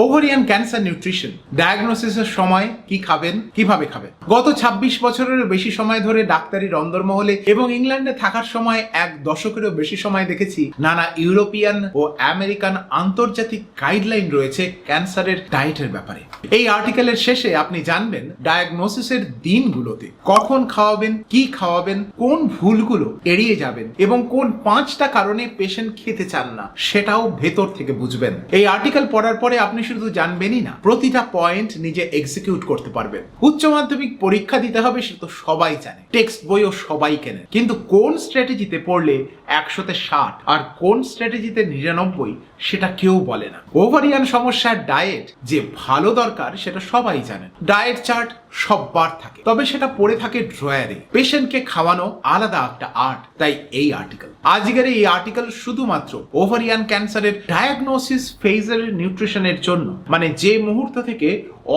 Ovarian cancer nutrition ডায়াগনোসিসের সময় কি খাবেন, কিভাবে খাবেন। গত ২৬ বছরেরও বেশি সময় ধরে ডাক্তারি রন্ধনমহলে এবং ইংল্যান্ডে থাকার সময় এক দশকেরও বেশি সময় দেখেছি নানা ইউরোপিয়ান ও আমেরিকান আন্তর্জাতিক গাইডলাইন রয়েছে ক্যান্সারের ডায়েটের ব্যাপারে। এই আর্টিকেলের শেষে আপনি জানবেন ডায়াগনোসিসের দিনগুলোতে কখন খাওয়াবেন, কি খাওয়াবেন, কোন ভুলগুলো এড়িয়ে যাবেন এবং কোন ৫টা কারণে পেশেন্ট খেতে চান না সেটাও ভেতর থেকে বুঝবেন। এই আর্টিকেল পড়ার পরে আপনি শুধু জানবেনই না, প্রতিটা পয়েন্ট নিজে এক্সিকিউট করতে পারবেন। উচ্চ মাধ্যমিক পরীক্ষা দিতে হবে সেটা তো সবাই জানে, টেক্সট বইও সবাই কেনে, কিন্তু কোন স্ট্র্যাটেজিতে পড়লে ১০০তে ৬০ আর কোন স্ট্র্যাটেজিতে ৯৯ সেটা কেউ বলে না। ওভারিয়ান সমস্যার ডায়েট যে ভালো দরকার সেটা সবাই জানেন। ডায়েট চার্ট সববার থাকে, তবে সেটা পড়ে থাকে ড্রয়ারে। পেশেন্টকে খাওয়ানো আলাদা একটা আর্ট। তাই এই আর্টিকেল, আজকের এই আর্টিকেল শুধুমাত্র ওভারিয়ান ক্যান্সারের ডায়াগনোসিস ফেজের নিউট্রিশনের জন্য, মানে যে মুহূর্ত থেকে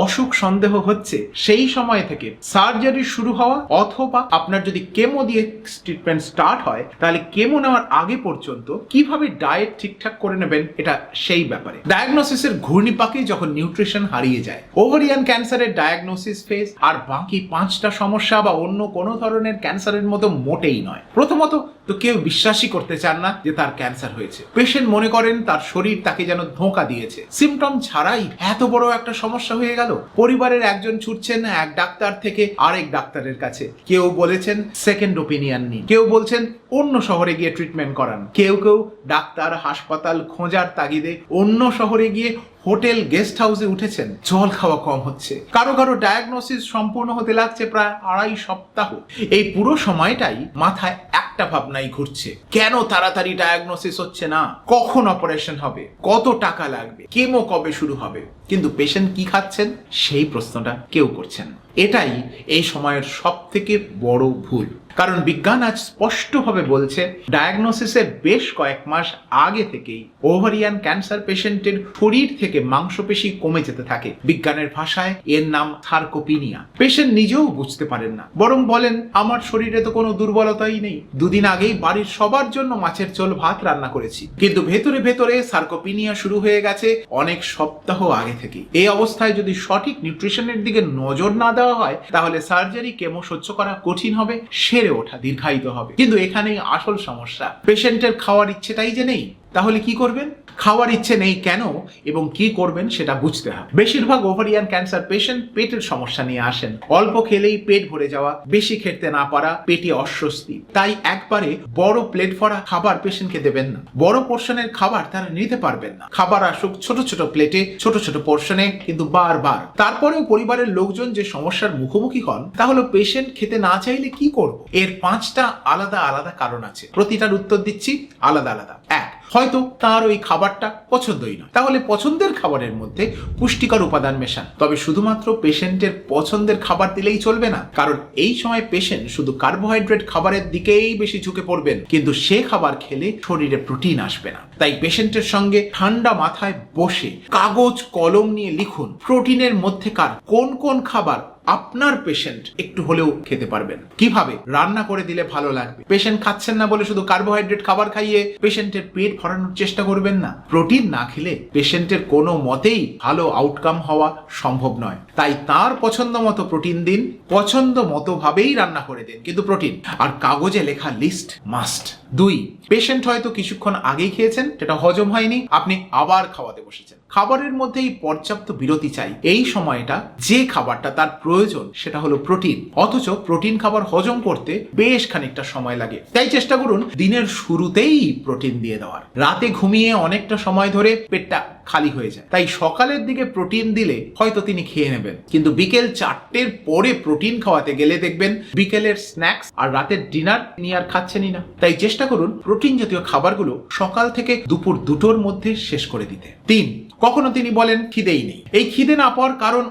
অসুখ সন্দেহ হচ্ছে সেই সময় থেকে সার্জারি শুরু হওয়া অথবা আপনার যদি কেমো দিয়ে ট্রিটমেন্ট স্টার্ট হয় তাহলে কেমো নেওয়ার আগে পর্যন্ত কিভাবে ডায়েট ঠিকঠাক করে নেবেন, এটা সেই ব্যাপারে। ডায়াগনোসিসের ঘূর্ণিপাকে যখন নিউট্রিশন হারিয়ে যায়, ওভারিয়ান ক্যান্সারের ডায়াগনোসিস ফেজ আর বাকি ৫টা সমস্যা বা অন্য কোনো ধরনের ক্যান্সারের মতো মোটেই নয়। প্রথমত তো কেউ বিশ্বাসই করতে চান না যে তার ক্যান্সার হয়েছে। পেশেন্ট মনে করেন তার শরীর তাকে যেন ধোঁকা দিয়েছে। সিমটম ছাড়াই এত বড় একটা সমস্যা হয়ে গেল। পরিবারের একজন ছুটছেন এক ডাক্তার থেকে আরেক ডাক্তারের কাছে, কেউ বলেছেন সেকেন্ড ওপিনিয়ন নিন, কেউ বলছেন অন্য শহরে গিয়ে ট্রিটমেন্ট করান, কেউ কেউ ডাক্তার হাসপাতাল খোঁজার তাগিদে অন্য শহরে গিয়ে হোটেল গেস্ট হাউসে উঠেছেন। জল খাওয়া কম হচ্ছে, কারো কারো ডায়াগনোসিস সম্পূর্ণ হতে লাগছে প্রায় ২.৫ সপ্তাহ। এই পুরো সময়টাই মাথায় একটা ভাবনাই ঘুরছে, কেন তাড়াতাড়ি ডায়াগনোসিস হচ্ছে না, কখন অপারেশন হবে, কত টাকা লাগবে, কেমো কবে শুরু হবে। কিন্তু পেশেন্ট কি খাচ্ছেন সেই প্রশ্নটা কেউ করছেন না। এটাই এই সময়ের সব থেকে বড় ভুল। কারণ বিজ্ঞান আজ স্পষ্টভাবে বলছে ডায়াগনোসিসের বেশ কয়েক মাস আগে থেকেই ওভারিয়ান ক্যান্সার পেশেন্টের শরীর থেকে মাংসপেশি কমে যেতে থাকে। বিজ্ঞানের ভাষায় এর নাম সার্কোপিনিয়া। পেশেন্ট নিজেও বুঝতে পারেন না, বরং বলেন আমার শরীরে তো কোনো দুর্বলতাই নেই, দুদিন আগেই বাড়ির সবার জন্য মাছের ঝোল ভাত রান্না করেছি। কিন্তু ভেতরে ভেতরে সার্কোপিনিয়া শুরু হয়ে গেছে অনেক সপ্তাহ আগে থেকে। এই অবস্থায় যদি সঠিক নিউট্রিশনের দিকে নজর না দেওয়া হয় তাহলে সার্জারি কেমো সহ্য করা কঠিন হবে, সেরে ওঠা দীর্ঘায়িত হবে। কিন্তু এখানেই আসল সমস্যা, পেশেন্টের খাওয়ার ইচ্ছেটাই যে নেই। তাহলে কি করবেন? খাওয়ার ইচ্ছে নেই কেন এবং কি করবেন সেটা বুঝতে হবে। বেশিরভাগ ওভারিয়ান ক্যান্সার পেশেন্ট পেটের সমস্যা নিয়ে আসেন। অল্প খেলেই পেট ভরে যাওয়া, বেশি খেতে না পারা, পেটে অস্বস্তি। তাই একবারে বড় প্লেট ভরা খাবার পেশেন্টকে দেবেন না। বড় পোর্শনের খাবার তারা নিতে পারবেন না। খাবার আসুক ছোট ছোট প্লেটে, ছোট ছোট পোর্শনে, কিন্তু বারবার। তারপরেও পরিবারের লোকজন যে সমস্যার মুখোমুখি হন তা হলো পেশেন্ট খেতে না চাইলে কি করব। এর ৫টা আলাদা আলাদা কারণ আছে, প্রতিটার উত্তর দিচ্ছি আলাদা আলাদা। এক, হয়তো তার ওই খাবারটা পছন্দই নয়, তাহলে পছন্দের খাবারের মধ্যে পুষ্টিকর উপাদান মেশান। তবে শুধুমাত্র পেশেন্টের পছন্দের খাবার দিলেই চলবে না, কারণ এই সময় পেশেন্ট শুধু কার্বোহাইড্রেট খাবারের দিকেই বেশি ঝুঁকে পড়বেন, কিন্তু সে খাবার খেলে শরীরে প্রোটিন আসবে না। তাই পেশেন্টের সঙ্গে ঠান্ডা মাথায় বসে কাগজ কলম নিয়ে লিখুন প্রোটিনের মধ্যেকার কোন কোন খাবার আপনার পেশেন্ট একটু হলেও খেতে পারবেন, কিভাবে রান্না করে দিলে ভালো লাগবে। পেশেন্ট খাচ্ছেন না বলে শুধু কার্বোহাইড্রেট খাবার খাইয়ে পেশেন্টের পেট ভরানোর চেষ্টা করবেন না। প্রোটিন না খেলে পেশেন্টের কোনো মতেই ভালো আউটকাম হওয়া সম্ভব নয়। তাই তার পছন্দ মতো প্রোটিন দিন, পছন্দ মতো ভাবেই রান্না করে দিন, কিন্তু প্রোটিন। আর কাগজে লেখা লিস্ট মাস্ট। ২, পেশেন্ট হয়তো কিছুক্ষণ আগেই খেয়েছেন, সেটা হজম হয়নি, আপনি আবার খাওয়াতে বসেছেন। খাবারের মধ্যেই পর্যাপ্ত বিরতি চাই। এই সময়টা যে খাবারটা তার প্রয়োজন সেটা হলো প্রোটিন, অথচ প্রোটিন খাবার হজম করতে বেশ খানিকটা সময় লাগে। তাই চেষ্টা করুন দিনের শুরুতেই প্রোটিন দিয়ে দেওয়ার। রাতে ঘুমিয়ে অনেকটা সময় ধরে পেটটা খালি হয়ে যায়, তাই সকালের দিকে প্রোটিন দিলে হয়তো তিনি খেয়ে নেবেন, কিন্তু বিকেল ৪টের পরে প্রোটিন খাওয়াতে গেলে দেখবেন বিকেলের স্ন্যাক্স আর রাতের ডিনার তিনি আর খাচ্ছেনই না। তাই চেষ্টা করুন প্রোটিন জাতীয় খাবারগুলো সকাল থেকে দুপুর ২টোর মধ্যে শেষ করে দিতে। ৩, কখনো তিনি বলেন খিদেই নেই। এই খিদে না পাওয়ার কারণ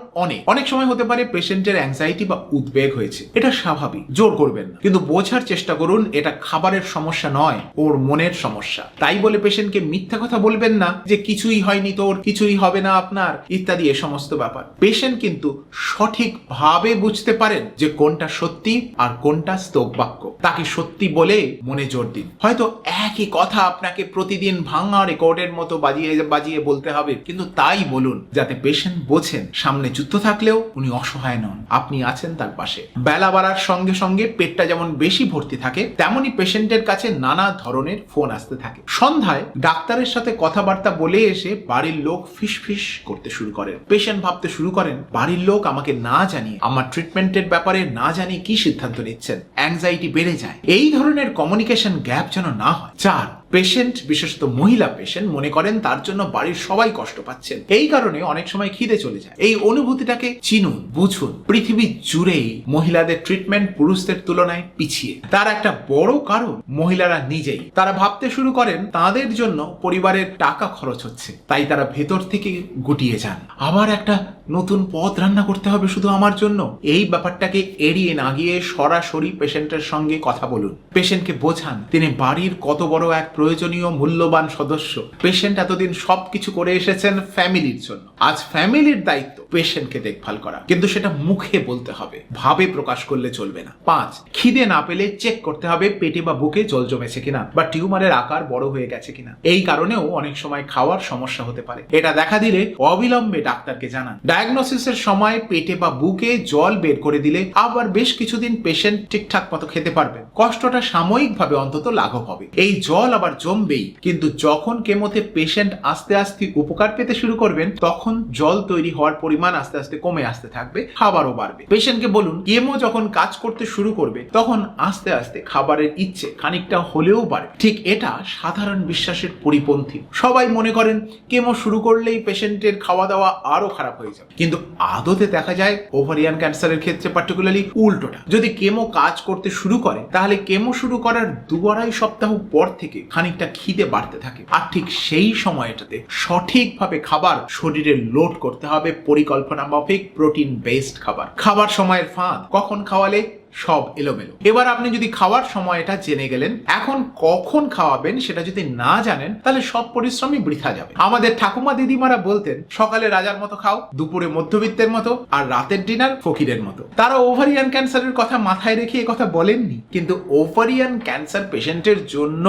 অনেক সময় হতে পারে পেশেন্টের অ্যাংজাইটি বা উদ্বেগ হয়েছে, এটা স্বাভাবিক, জোর করবেন না, কিন্তু বোঝার চেষ্টা করুন এটা খাবারের সমস্যা নয়, ওর মনের সমস্যা। তাই বলে পেশেন্টকে মিথ্যা কথা বলবেন না যে কিছুই হয়নি, হয়নি তোর, কিছুই হবে না আপনার, ইত্যাদি এ সমস্ত ব্যাপার। পেশেন্ট কিন্তু সঠিকভাবে বুঝতে পারেন যে কোনটা সত্যি আর কোনটা স্তব বাক্য। তাকে সত্যি বলে মনে জোর দিন। হয়তো একই কথা আপনাকে প্রতিদিন ভাঙা রেকর্ডের মতো বাজিয়ে বাজিয়ে বলতে হবে, কিন্তু তাই বলুন যাতে পেশেন্ট বোঝেন সামনে যুদ্ধ থাকলেও উনি অসহায় নন, আপনি আছেন তার পাশে। বেলা বাড়ার সঙ্গে সঙ্গে পেটটা যেমন বেশি ভর্তি থাকে, তেমনি পেশেন্টের কাছে নানা ধরনের ফোন আসতে থাকে। সন্ধ্যায় ডাক্তারের সাথে কথাবার্তা বলে এসে বাড়ির লোক ফিসফিস করতে শুরু করেন। পেশেন্ট ভাবতে শুরু করেন বাড়ির লোক আমাকে না জানিয়ে, আমার ট্রিটমেন্টের ব্যাপারে না জানিয়ে কি সিদ্ধান্ত নিচ্ছেন। অ্যাংজাইটি বেড়ে যায়। এই ধরনের কমিউনিকেশন গ্যাপ যেন না হয়। 4, পেশেন্ট, বিশেষত মহিলা পেশেন্ট মনে করেন তার জন্য বাড়ির সবাই কষ্ট পাচ্ছেন। এই কারণে অনেক সময় খিদে চলে যায়। এই অনুভূতিটাকে চিনুন, বুঝুন। পৃথিবী জুড়েই মহিলাদের ট্রিটমেন্ট পুরুষদের তুলনায় পিছিয়ে। তার একটা বড় কারণ মহিলারা নিজেই। তারা ভাবতে শুরু করেন তাদের জন্য পরিবারের টাকা খরচ হচ্ছে, তাই তারা ভেতর থেকে গুটিয়ে যান। আবার একটা নতুন পদ রান্না করতে হবে শুধু আমার জন্য। এই ব্যাপারটাকে এড়িয়ে না গিয়ে সরাসরি পেশেন্টের সঙ্গে কথা বলুন। পেশেন্টকে বোঝান তিনি বাড়ির কত বড় এক প্রয়োজনীয় মূল্যবান সদস্য। পেশেন্ট এতদিন সবকিছু করে এসেছেন ফ্যামিলির জন্য, আজ ফ্যামিলির দায়িত্ব পেশেন্টকে দেখভাল করা, কিন্তু সেটা মুখে বলতে হবে, ভাবে প্রকাশ করলে চলবে না। 5, খিদে না পেলে চেক করতে হবে পেটে বা বুকে জল জমেছে কিনা বা টিউমারের আকার বড় হয়ে গেছে কিনা। এই কারণেও অনেক সময় খাওয়ার সমস্যা হতে পারে। এটা দেখা দিলে অবিলম্বে ডাক্তারকে জানান। ডায়াগনোসিসের সময় পেটে বা বুকে জল বের করে দিলে আবার বেশ কিছুদিন পেশেন্ট ঠিকঠাক মতো খেতে পারবেন। কষ্টটা সাময়িকভাবে অন্তত লাঘব হবে। এই জল আবার জমবেই, কিন্তু যখন কেমোতে পেশেন্ট আস্তে আস্তে উপকার পেতে শুরু করবেন, তখন জল তৈরি হওয়ার পরিমাণ আস্তে আস্তে কমে আসতে থাকবে, খাবারও বাড়বে। পেশেন্টকে বলুন কেমো যখন কাজ করতে শুরু করবে, তখন আস্তে আস্তে খাবারের ইচ্ছে খানিকটা হলেও বাড়বে। ঠিক এটা সাধারণ বিশ্বাসের পরিপন্থী। সবাই মনে করেন কেমো শুরু করলেই পেশেন্টের খাওয়া দাওয়া আরো খারাপ হয়ে যাবে, কিন্তু আদতে দেখা যায় ওভারিয়ান ক্যান্সারের ক্ষেত্রে পার্টিকুলারলি উল্টোটা। যদি কেমো কাজ করতে শুরু করে, তাহলে কেমো শুরু করার 2-2.5 সপ্তাহ পর থেকে খানিকটা খিদে বাড়তে থাকে। আর ঠিক সেই সময়টাতে সঠিকভাবে খাবার শরীরে লোড করতে হবে, পরিকল্পনা মাফিক প্রোটিন বেসড খাবার। খাবার সময়ের ফাঁদ, কখন খাওয়ালে সব এলোমেলো। এবার আপনি যদি খাওয়ার সময়টা জেনে গেলেন, এখন কখন খাওয়াবেন সেটা যদি না জানেন, তাহলে সব পরিশ্রমই বৃথা যাবে। আমাদের ঠাকুমা দিদিমারা বলতেন সকালে রাজার মতো খাও, দুপুরে মধ্যবিত্তের মতো, আর রাতের ডিনার ফকিরের মতো। তারা ওভারিয়ান ক্যান্সারের কথা মাথায় রেখে এই কথা বলেননি, কিন্তু ওভারিয়ান ক্যান্সার পেশেন্টের জন্য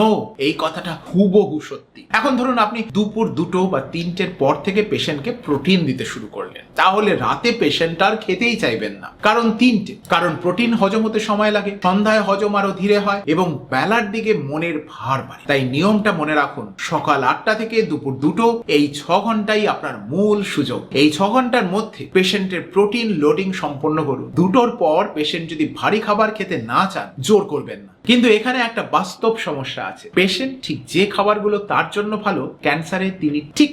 এই কথাটা হুবহু সত্যি। এখন ধরুন আপনি দুপুর 2টো বা 3টের পর থেকে পেশেন্টকে প্রোটিন দিতে শুরু করলেন, তাহলে রাতে পেশেন্ট আর খেতেই চাইবেন না। কারণ 3টে, কারণ প্রোটিন হজম হতে সময় লাগে, সন্ধ্যায় হজম আরো ধীরে হয়, এবং বেলার দিকে মনের ভার বাড়ে। তাই নিয়মটা মনে রাখুন, সকাল 8টা থেকে দুপুর 2টো, এই 6 ঘন্টাই আপনার মূল সুযোগ। এই 6 ঘন্টার মধ্যে পেশেন্টের প্রোটিন লোডিং সম্পন্ন করুন। 2টোর পর পেশেন্ট যদি ভারী খাবার খেতে না চান, জোর করবেন না। কিন্তু এখানে একটা বাস্তব সমস্যা আছে। পেশেন্ট ঠিক যে খাবারগুলো তার জন্য ভালো, ক্যান্সারে তিনি ঠিক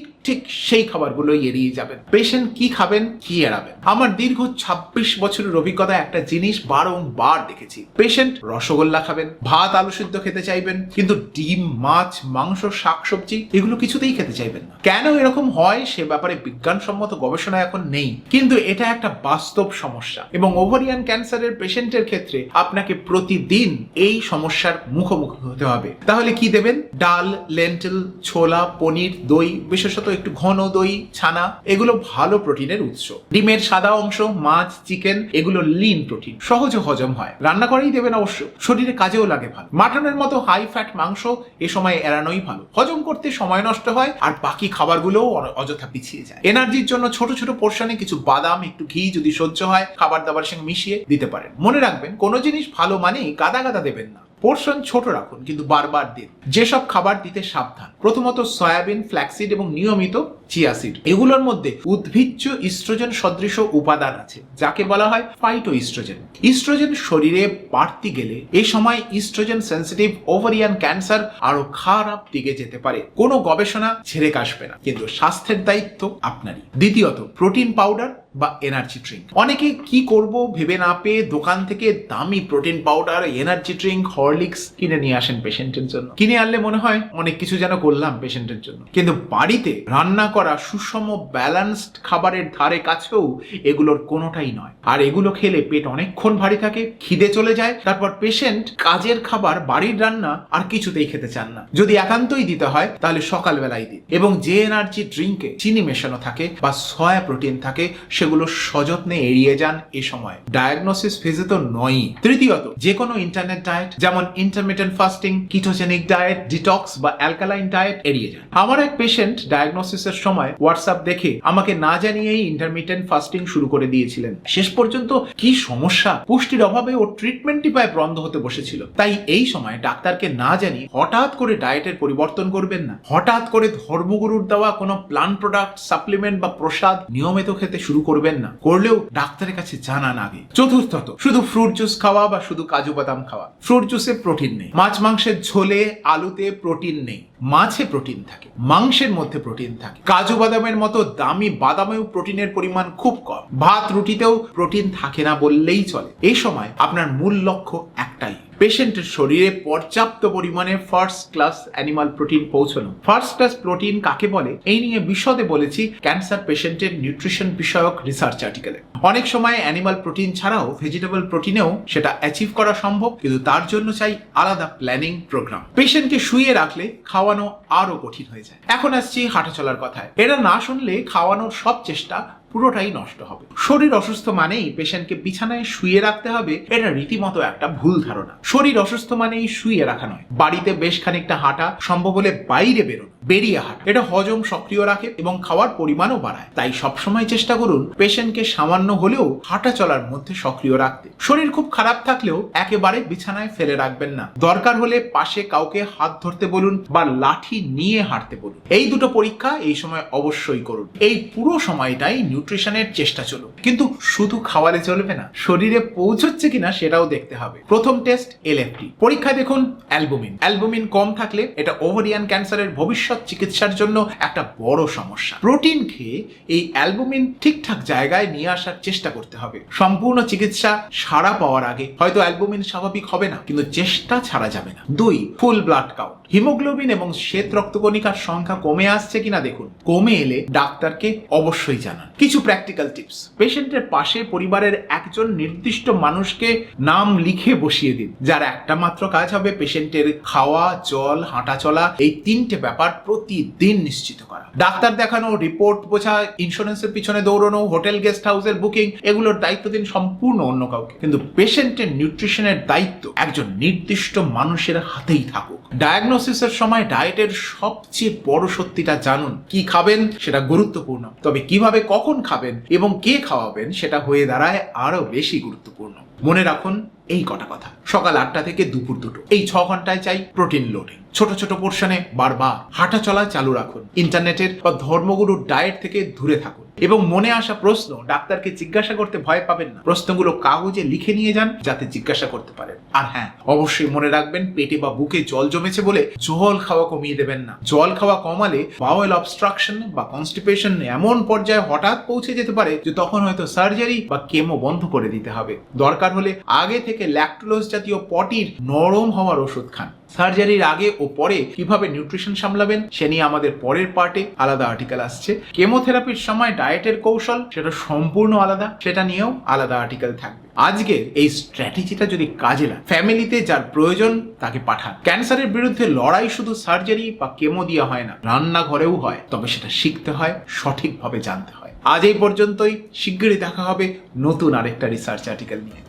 সেই খাবারগুলো এড়িয়ে যাবেন। পেশেন্ট কি খাবেন, কি এড়াবেন। আমার দীর্ঘ 26 বছরের অভিজ্ঞতা একটা জিনিস বারংবার দেখেছি। পেশেন্ট রসগোল্লা খাবেন, ভাত আলু সিদ্ধ খেতে চাইবেন, কিন্তু ডিম, মাছ, মাংস, শাকসবজি এগুলো কিছুতেই খেতে চাইবেন না। কেন এরকম হয় সে ব্যাপারে বিজ্ঞানসম্মত গবেষণা এখন নেই, কিন্তু এটা একটা বাস্তব সমস্যা, এবং ওভারিয়ান ক্যান্সারের পেশেন্টের ক্ষেত্রে আপনাকে প্রতিদিন এই সমস্যার মুখোমুখি হতে হবে। তাহলে কি দেবেন? ডাল, লেন্টিল, ছোলা, পনির, দই, বিশেষত একটু ঘন দই, ছানা, এগুলো ভালো প্রোটিনের উৎস। ডিমের সাদা অংশ, মাছ, চিকেন, এগুলো লিন প্রোটিন, সহজে হজম হয়, রান্না করেই দেবেন অবশ্য, শরীরে কাজেও লাগে ভালো। মাটনের মতো হাই ফ্যাট মাংস এ সময় এড়ানোই ভালো, হজম করতে সময় নষ্ট হয়, আর বাকি খাবারগুলোও অযথা পিছিয়ে যায়। এনার্জির জন্য ছোট ছোট পোর্শনে কিছু বাদাম, একটু ঘি যদি সহ্য হয়, খাবার দাবার সঙ্গে মিশিয়ে দিতে পারেন। মনে রাখবেন, কোনো জিনিস ভালো মানেই গাদা গাদা দেবেন না। পোর্শন ছোট রাখুন, কিন্তু বারবার দিন। যেসব খাবার দিতে সাবধান, প্রথমত সয়াবিন, ফ্ল্যাক্সিড এবং নিয়মিত চিয়া সিড। এগুলোর মধ্যে উদ্ভিজ্জ ইস্ট্রোজেন সদৃশ উপাদান আছে, যাকে বলা হয় ফাইটো ইস্ট্রোজেন। ইস্ট্রোজেন শরীরে বাড়তি গেলে এই সময় ইস্ট্রোজেন সেন্সিটিভ ওভারিয়ান ক্যান্সার আরো খারাপ দিকে যেতে পারে। কোনো গবেষণা ছেড়ে কাশবে না, কিন্তু স্বাস্থ্যের দায়িত্ব আপনারই। দ্বিতীয়ত, প্রোটিন পাউডার বা এনার্জি ড্রিঙ্ক। অনেকে কি করব ভেবে না পেয়ে দোকান থেকে দামি protein powder, energy drink, Horlicks কিনে নিয়ে আসেন পেশেন্টের জন্য। কিনে আনলে মনে হয় অনেক কিছু যেন করলাম পেশেন্টের জন্য, কিন্তু বাড়িতে রান্না করা সুষম ব্যালেন্সড খাবারের ধারে কাছেও এগুলোর কোনোটাই নয়। আর এগুলো খেলে পেট অনেকক্ষণ ভারী থাকে, খিদে চলে যায়, তারপর পেশেন্ট কাজের খাবার, বাড়ির রান্না আর কিছুতেই খেতে চান না। যদি একান্তই দিতে হয় তাহলে সকালবেলায় দিন। এবং যে এনার্জি ড্রিঙ্কে চিনি মেশানো থাকে বা সয়া প্রোটিন থাকে সেগুলো সযত্নে এড়িয়ে যান এ সময়। ডায়াগনোসিস ফেজে তো নয়ই। তৃতীয়ত, যে কোনো ইন্টারনেট ডায়েট যেমন intermittent fasting, ketogenic diet, detox বা অ্যালকালাইন ডায়েট এড়িয়ে যান। আমার এক পেশেন্ট ডায়াগনোসিসের সময় হোয়াটসঅ্যাপ দেখে আমাকে না জানিয়েই ইন্টারমিটেন্ট ফাস্টিং শুরু করে দিয়েছিলেন। শেষ পর্যন্ত কি সমস্যা, পুষ্টির অভাবে ও ট্রিটমেন্টই প্রায় বন্ধ হতে বসেছিল। তাই এই সময় ডাক্তারকে না জানিয়ে হঠাৎ করে ডায়েটের পরিবর্তন করবেন না। হঠাৎ করে ধর্মগুরুর দেওয়া কোনো প্লান্ট প্রোডাক্ট, সাপ্লিমেন্ট বা প্রসাদ নিয়মিত খেতে শুরু করবেন না। করলেও ডাক্তারের কাছে জানান আগে। চতুর্থত, শুধু ফ্রুট জুস খাওয়া বা শুধু কাজু বাদাম খাওয়া। ফ্রুট জুসে প্রোটিন নেই, মাছ মাংসের ঝোলে আলুতে প্রোটিন নেই, মাছে প্রোটিন থাকে, মাংসের মধ্যে প্রোটিন থাকে, কাজু বাদামের মতো দামি বাদামেও প্রোটিনের পরিমাণ খুব কম, ভাত রুটিতেও প্রোটিন থাকে না বললেই চলে। এই সময় আপনার মূল লক্ষ্য একটাই, পেশেন্টের শরীরে পর্যাপ্ত পরিমাণে ফার্স্ট ক্লাস অ্যানিমাল প্রোটিন পৌঁছানো। ফার্স্ট ক্লাস প্রোটিন কাকে বলে এই নিয়ে বিশদে বলেছি ক্যান্সার পেশেন্টের নিউট্রিশন বিষয়ক রিসার্চ আর্টিকেলে। অনেক সময় অ্যানিমাল প্রোটিন ছাড়াও ভেজিটেবল প্রোটিনেও সেটা অ্যাচিভ করা সম্ভব, কিন্তু তার জন্য চাই আলাদা প্ল্যানিং প্রোগ্রাম। পেশেন্টকে শুইয়ে রাখলে খাওয়ানো আরো কঠিন হয়ে যায়। এখন আসছি হাঁটা চলার কথায়। এটা না শুনলে খাওয়ানোর সব চেষ্টা পুরোটাই নষ্ট হবে। শরীর অসুস্থ মানেই পেশেন্টকে বিছানায় শুয়ে রাখতে হবে, এটা রীতিমতো একটা ভুল ধারণা। শরীর অসুস্থ মানেই শুয়ে রাখা নয়, বাড়িতে বেশ খানিকটা হাঁটা, সম্ভব হলে বাইরে বেরোনো, বেরিয়ে হাঁটা। এটা হজম সক্রিয় রাখে এবং খাওয়ার পরিমাণও বাড়ায়। তাই সবসময় চেষ্টা করুন পেশেন্টকে সামান্য হলেও হাঁটা চলার মধ্যে সক্রিয় রাখতে। শরীর খুব খারাপ থাকলেও একেবারে বিছানায় ফেলে রাখবেন না। দরকার হলে পাশে কাউকে হাত ধরতে বলুন বা লাঠি নিয়ে হাঁটতে বলুন। এই দুটো পরীক্ষা এই সময় অবশ্যই করুন। এই পুরো সময়টাই নিউট্রিশনের চেষ্টা চলুক, কিন্তু শুধু খাওয়ালে চলবে না, শরীরে পৌঁছচ্ছে কিনা সেটাও দেখতে হবে। প্রথম টেস্ট এলএফটি পরীক্ষায় দেখুন অ্যালবুমিন। অ্যালবুমিন কম থাকলে এটা ওভারিয়ান ক্যান্সারের ভবিষ্যৎ চিকিৎসার জন্য একটা বড় সমস্যা। প্রোটিন খেয়ে এই অ্যালবুমিন ঠিকঠাক জায়গায় নিয়ে আসার চেষ্টা করতে হবে। সম্পূর্ণ চিকিৎসা সাড়া পাওয়ার আগে হয়তো অ্যালবুমিন স্বাভাবিক হবে না, কিন্তু চেষ্টা ছাড়া যাবে না। 2, ফুল ব্লাড কাউন্ট। হিমোগ্লোবিন এবং শ্বেত রক্তকণিকার সংখ্যা কমে আসছে কিনা দেখুন। কমে এলে ডাক্তারকে অবশ্যই জানান। কিছু প্র্যাকটিক্যাল টিপস, পেশেন্টের পাশে পরিবারের একজন নির্দিষ্ট মানুষকে নাম লিখে বসিয়ে দিন, যার একটা মাত্র কাজ হবে পেশেন্টের খাওয়া, জল, হাঁটা চলা, এই 3টে ব্যাপার প্রতিদিন নিশ্চিত করা। ডাক্তার দেখানো, রিপোর্ট বোঝা, ইন্স্যুরেন্সের পিছনে দৌড়ানো, হোটেল গেস্ট হাউসের বুকিং, এগুলোর দায়িত্ব দিন সম্পূর্ণ অন্য কাউকে, কিন্তু পেশেন্টের নিউট্রিশনের দায়িত্ব একজন নির্দিষ্ট মানুষের হাতেই থাকুক। ডায়াগনোসিসের সময় ডায়েটের সবচেয়ে বড় সত্যিটা জানুন। কি খাবেন সেটা গুরুত্বপূর্ণ, তবে কিভাবে, কখন খাবেন এবং কে খাওয়াবেন সেটা হয়ে দাঁড়ায় আরো বেশি গুরুত্বপূর্ণ। মনে রাখুন এই কটা কথা, সকাল 8টা থেকে দুপুর 2টো, এই 6 ঘন্টায় চাই প্রোটিন লোডিং। ছোট ছোট পোর্শনে বারবার হাঁটা চলা চালু রাখুন। ইন্টারনেটের বা ধর্মগুরুর ডায়েট থেকে দূরে থাকুন এবং মনে আসা প্রশ্ন ডাক্তারকে জিজ্ঞাসা করতে ভয় পাবেন না। প্রশ্নগুলো কাগজে লিখে নিয়ে যান যাতে জিজ্ঞাসা করতে পারেন। আর হ্যাঁ, অবশ্যই মনে রাখবেন পেটে বা বুকে জল জমেছে বলে জল খাওয়া কমিয়ে দেবেন না। জল খাওয়া কমালে বাওয়েল অবস্ট্রাকশন বা কনস্টিপেশন এমন পর্যায়ে হঠাৎ পৌঁছে যেতে পারে যে তখন হয়তো সার্জারি বা কেমো বন্ধ করে দিতে হবে। দরকার হলে আগে থেকে ল্যাকটোলোজ জাতীয় পটির নরম হওয়ার ওষুধ খান। সার্জারির আগে ও পরে কিভাবে নিউট্রিশন সামলাবেন সে নিয়ে আমাদের পরের পার্টে আলাদা আর্টিকেল আসছে। কেমোথেরাপির সময় ডায়েটের কৌশল সেটা সম্পূর্ণ আলাদা, সেটা নিয়েও আলাদা আর্টিকেল থাকবে। আজকের এই স্ট্র্যাটেজিটা যদি কাজে লাগে, ফ্যামিলিতে যার প্রয়োজন তাকে পাঠান। ক্যান্সারের বিরুদ্ধে লড়াই শুধু সার্জারি বা কেমো দিয়ে হয় না, রান্নাঘরেও হয়, তবে সেটা শিখতে হয়, সঠিকভাবে জানতে হয়। আজ এই পর্যন্তই, শিগগিরই দেখা হবে নতুন আরেকটা রিসার্চ আর্টিকেল নিয়ে।